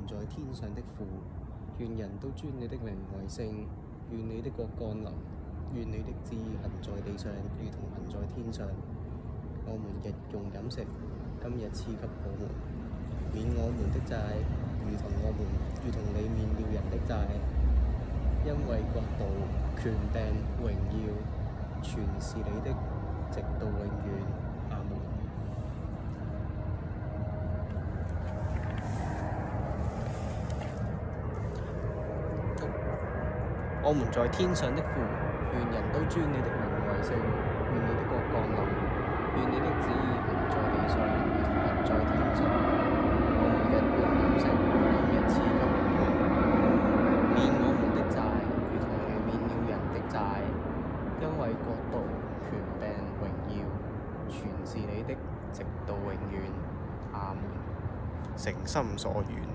在天上的父，願人都尊你的名為聖。願你的國降臨，願你的旨意行在地上，如同行在天上。我們日用飲食，今日賜給我們，免我們的債，如同你免了人的債。因為國度、權柄、榮耀，全是你的，直到永遠。阿門。我們在天上的父，願人都尊你的名為聖。願你的國降臨，願你的旨意行在地上，如同行在天上。我們日用飲食，今日賜給我們，免我們的債，如同你免了人的債。因為國度、權柄、榮耀，全是你的，直到永遠。阿門。誠心所願。